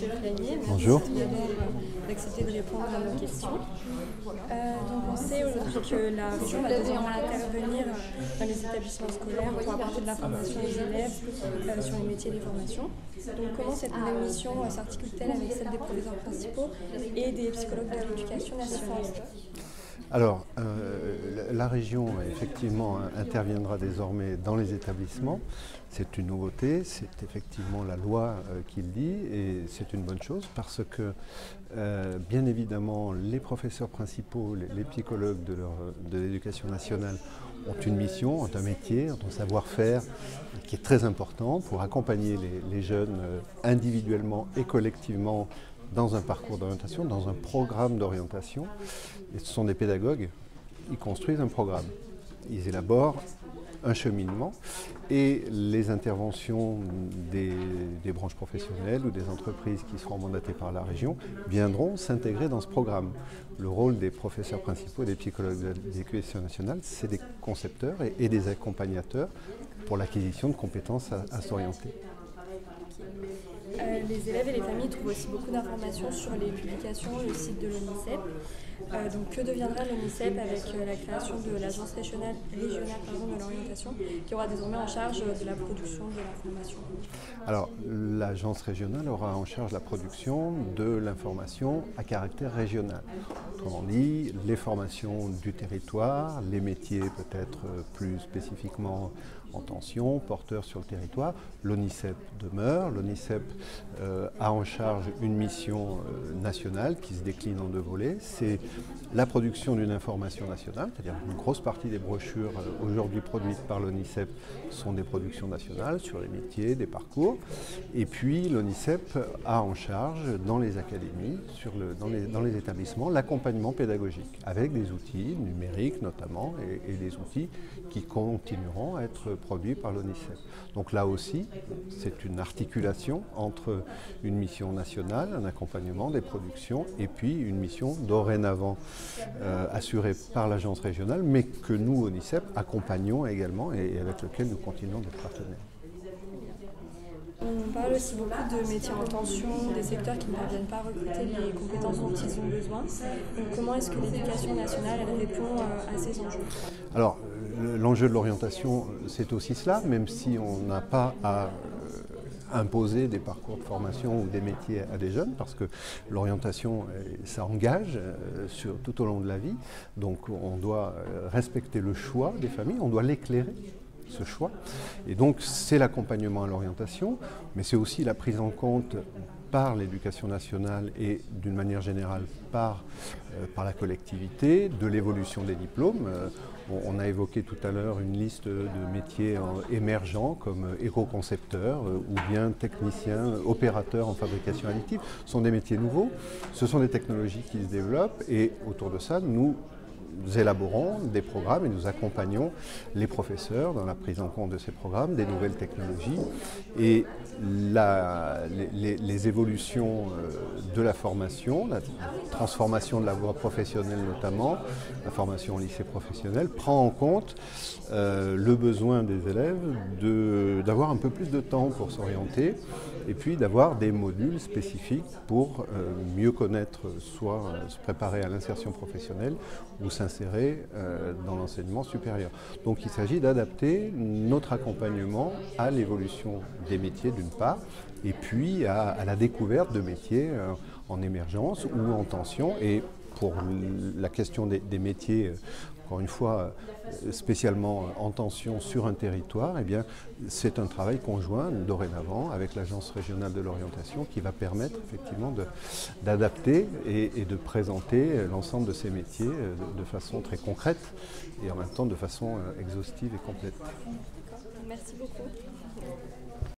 Monsieur Flayet. Bonjour. Merci tout d'abord d'accepter de répondre à nos questions. Donc on sait aujourd'hui que la région va désormais intervenir dans les établissements scolaires pour apporter de l'information aux élèves sur les métiers des formations. Donc comment cette nouvelle mission s'articule-t-elle avec celle des professeurs principaux et des psychologues de l'éducation nationale? Alors, la région, effectivement, interviendra désormais dans les établissements. C'est une nouveauté, c'est effectivement la loi qui le dit, et c'est une bonne chose parce que, bien évidemment, les professeurs principaux, les psychologues de l'éducation nationale ont une mission, ont un métier, ont un savoir-faire qui est très important pour accompagner les jeunes individuellement et collectivement dans un parcours d'orientation, dans un programme d'orientation. Et ce sont des pédagogues, ils construisent un programme, ils élaborent un cheminement et les interventions des branches professionnelles ou des entreprises qui seront mandatées par la région viendront s'intégrer dans ce programme. Le rôle des professeurs principaux et des psychologues de l'éducation nationale, c'est des concepteurs et des accompagnateurs pour l'acquisition de compétences à s'orienter. Les élèves et les familles trouvent aussi beaucoup d'informations sur les publications, le site de l'ONICEP. Donc que deviendra l'ONICEP avec la création de l'agence régionale de l'orientation qui aura désormais en charge de la production de l'information? Alors l'agence régionale aura en charge la production de l'information à caractère régional. Autrement dit, les formations du territoire, les métiers peut-être plus spécifiquement en tension, porteurs sur le territoire. L'ONICEP demeure. L'ONICEP a en charge une mission nationale qui se décline en deux volets. C'est la production d'une information nationale, c'est-à-dire une grosse partie des brochures aujourd'hui produites par l'ONICEP sont des productions nationales sur les métiers, des parcours. Et puis l'ONICEP a en charge dans les académies, dans les établissements, l'accompagnement pédagogique avec des outils numériques notamment et des outils qui continueront à être produits par l'ONICEP. Donc là aussi, c'est une articulation entre une mission nationale, un accompagnement des productions et puis une mission dorénavant assurée par l'agence régionale, mais que nous, ONICEP, accompagnons également et avec lequel nous continuons d'être partenaires. On parle aussi beaucoup de métiers en tension, des secteurs qui ne parviennent pas à recruter les compétences dont ils ont besoin. Donc comment est-ce que l'éducation nationale elle répond à ces enjeux? Alors, l'enjeu de l'orientation, c'est aussi cela, même si on n'a pas à imposer des parcours de formation ou des métiers à des jeunes, parce que l'orientation, ça engage tout au long de la vie. Donc on doit respecter le choix des familles, on doit l'éclairer, ce choix. Et donc c'est l'accompagnement à l'orientation, mais c'est aussi la prise en compte par l'éducation nationale et d'une manière générale par la collectivité de l'évolution des diplômes. On a évoqué tout à l'heure une liste de métiers émergents comme éco-concepteur ou bien technicien, opérateur en fabrication additive. Ce sont des métiers nouveaux, ce sont des technologies qui se développent et autour de ça, nous élaborons des programmes et nous accompagnons les professeurs dans la prise en compte de ces programmes, des nouvelles technologies et les évolutions de la formation, la transformation de la voie professionnelle notamment, la formation au lycée professionnel, prend en compte le besoin des élèves d'avoir un peu plus de temps pour s'orienter et puis d'avoir des modules spécifiques pour mieux connaître, soit se préparer à l'insertion professionnelle ou s'insérer dans l'enseignement supérieur. Donc il s'agit d'adapter notre accompagnement à l'évolution des métiers d'une part, et puis à la découverte de métiers en émergence ou en tension. Et pour la question des métiers, encore une fois, spécialement en tension sur un territoire, eh bien, c'est un travail conjoint dorénavant avec l'agence régionale de l'orientation qui va permettre effectivement d'adapter et de présenter l'ensemble de ces métiers de façon très concrète et en même temps de façon exhaustive et complète. Merci beaucoup.